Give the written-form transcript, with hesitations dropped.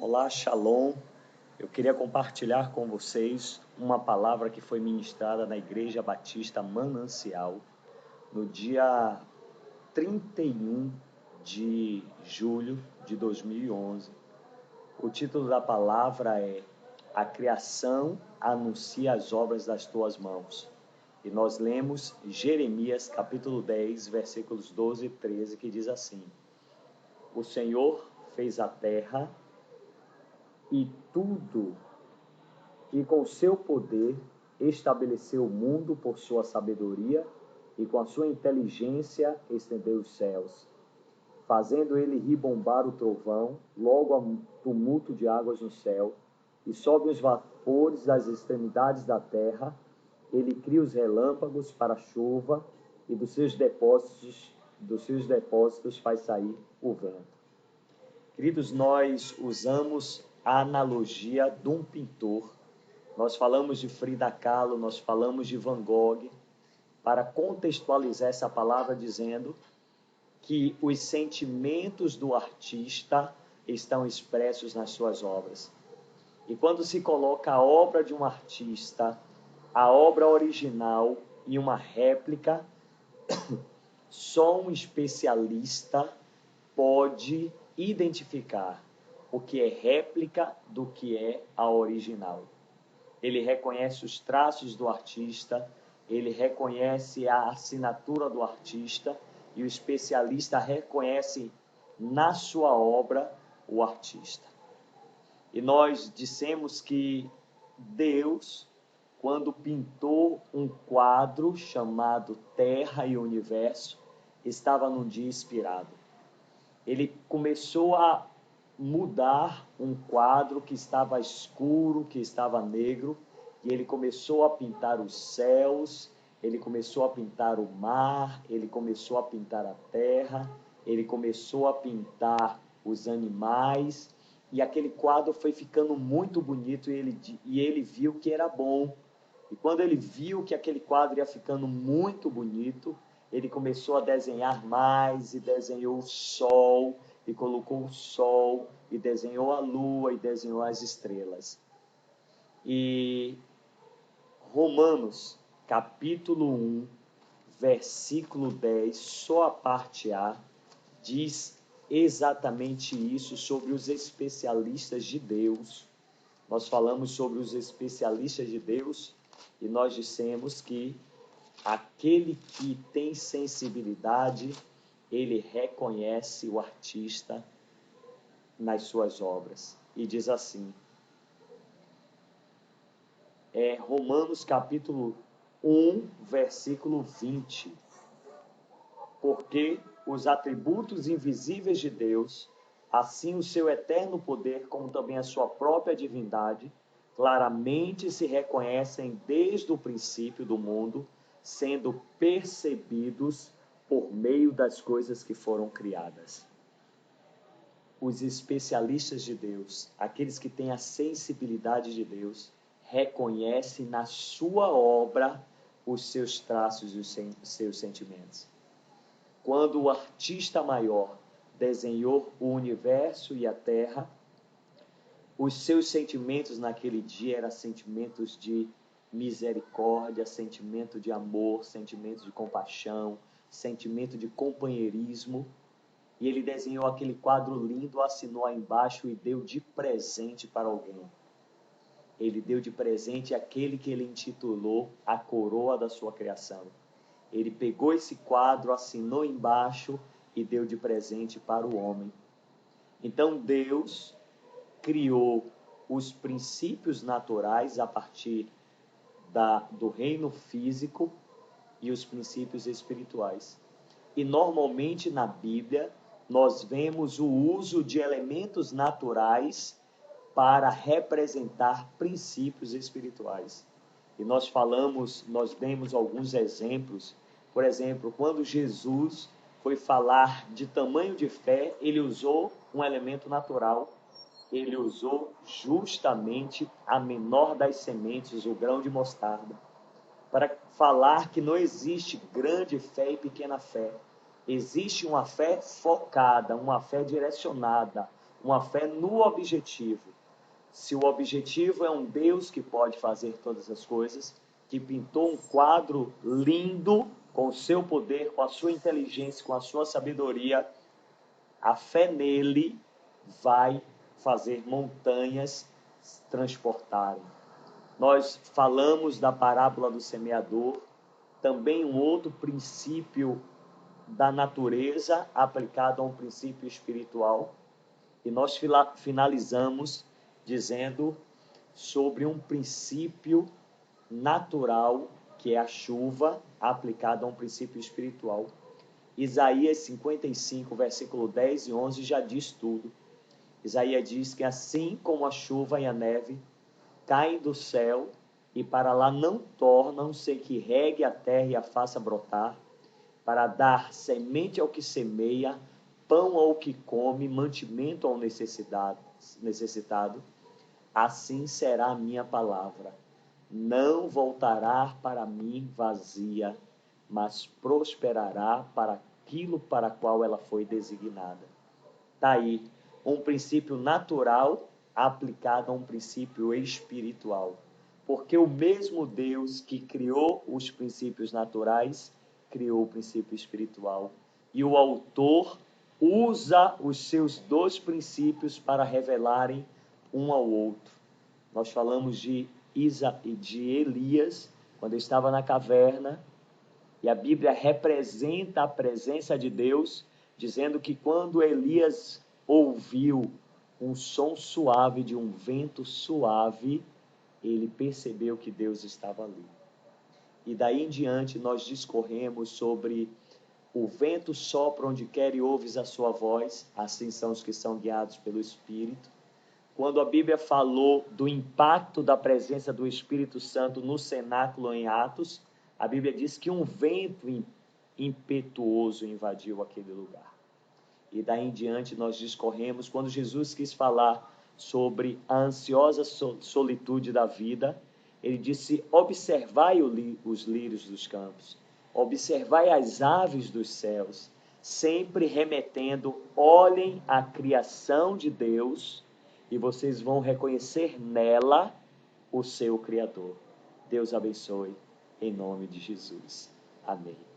Olá, Shalom. Eu queria compartilhar com vocês uma palavra que foi ministrada na Igreja Batista Manancial no dia 31 de julho de 2011. O título da palavra é A Criação Anuncia as Obras das Tuas Mãos. E nós lemos Jeremias capítulo 10, versículos 12 e 13, que diz assim: O Senhor fez a terra e tudo, e com seu poder estabeleceu o mundo por sua sabedoria, e com a sua inteligência estendeu os céus, fazendo ele ribombar o trovão, logo há tumulto de águas no céu, e sobe os vapores das extremidades da terra. Ele cria os relâmpagos para a chuva, e dos seus depósitos faz sair o vento. Queridos, nós usamos a analogia de um pintor. Nós falamos de Frida Kahlo, nós falamos de Van Gogh, para contextualizar essa palavra dizendo que os sentimentos do artista estão expressos nas suas obras. E quando se coloca a obra de um artista, a obra original e uma réplica, só um especialista pode identificar o que é réplica do que é a original. Ele reconhece os traços do artista, ele reconhece a assinatura do artista, e o especialista reconhece na sua obra o artista. E nós dissemos que Deus, quando pintou um quadro chamado Terra e Universo, estava num dia inspirado. Ele começou a mudar um quadro que estava escuro, que estava negro, e ele começou a pintar os céus, ele começou a pintar o mar, ele começou a pintar a terra, ele começou a pintar os animais, e aquele quadro foi ficando muito bonito, e ele viu que era bom. E quando ele viu que aquele quadro ia ficando muito bonito, ele começou a desenhar mais, e desenhou o sol, e colocou o sol, e desenhou a lua, e desenhou as estrelas. E Romanos, capítulo 1, versículo 10, só a parte A, diz exatamente isso sobre os especialistas de Deus. Nós falamos sobre os especialistas de Deus, e nós dissemos que aquele que tem sensibilidade, ele reconhece o artista nas suas obras. E diz assim, Romanos capítulo 1, versículo 20. Porque os atributos invisíveis de Deus, assim o seu eterno poder, como também a sua própria divindade, claramente se reconhecem desde o princípio do mundo, sendo percebidos por meio das coisas que foram criadas. Os especialistas de Deus, aqueles que têm a sensibilidade de Deus, reconhecem na sua obra os seus traços e os seus sentimentos. Quando o artista maior desenhou o universo e a terra, os seus sentimentos naquele dia eram sentimentos de misericórdia, sentimento de amor, sentimento de compaixão, sentimento de companheirismo. E ele desenhou aquele quadro lindo, assinou aí embaixo e deu de presente para alguém. Ele deu de presente aquele que ele intitulou a coroa da sua criação. Ele pegou esse quadro, assinou embaixo e deu de presente para o homem. Então Deus criou os princípios naturais a partir do reino físico e os princípios espirituais. E normalmente na Bíblia nós vemos o uso de elementos naturais para representar princípios espirituais. E nós vemos alguns exemplos. Por exemplo, quando Jesus foi falar de tamanho de fé, ele usou um elemento natural. Ele usou justamente a menor das sementes, o grão de mostarda, para falar que não existe grande fé e pequena fé. Existe uma fé focada, uma fé direcionada, uma fé no objetivo. Se o objetivo é um Deus que pode fazer todas as coisas, que pintou um quadro lindo com o seu poder, com a sua inteligência, com a sua sabedoria, a fé nele vai fazer montanhas transportarem. Nós falamos da parábola do semeador, também um outro princípio da natureza aplicado a um princípio espiritual. E nós finalizamos dizendo sobre um princípio natural, que é a chuva, aplicada a um princípio espiritual. Isaías 55, versículo 10 e 11 já diz tudo. Isaías diz que assim como a chuva e a neve caem do céu e para lá não tornam, sem que regue a terra e a faça brotar, para dar semente ao que semeia, pão ao que come, mantimento ao necessitado, assim será a minha palavra. Não voltará para mim vazia, mas prosperará para aquilo para qual ela foi designada. Está aí um princípio natural aplicado a um princípio espiritual. Porque o mesmo Deus que criou os princípios naturais, criou o princípio espiritual. E o autor usa os seus dois princípios para revelarem um ao outro. Nós falamos de Elias, quando estava na caverna, e a Bíblia representa a presença de Deus, dizendo que quando Elias ouviu um som suave de um vento suave, ele percebeu que Deus estava ali. E daí em diante nós discorremos sobre o vento sopra onde quer e ouves a sua voz, assim são os que são guiados pelo Espírito. Quando a Bíblia falou do impacto da presença do Espírito Santo no cenáculo em Atos, a Bíblia diz que um vento impetuoso invadiu aquele lugar. E daí em diante nós discorremos, quando Jesus quis falar sobre a ansiosa solitude da vida, ele disse: observai os lírios dos campos, observai as aves dos céus, sempre remetendo, olhem a criação de Deus, e vocês vão reconhecer nela o seu Criador. Deus abençoe, em nome de Jesus. Amém.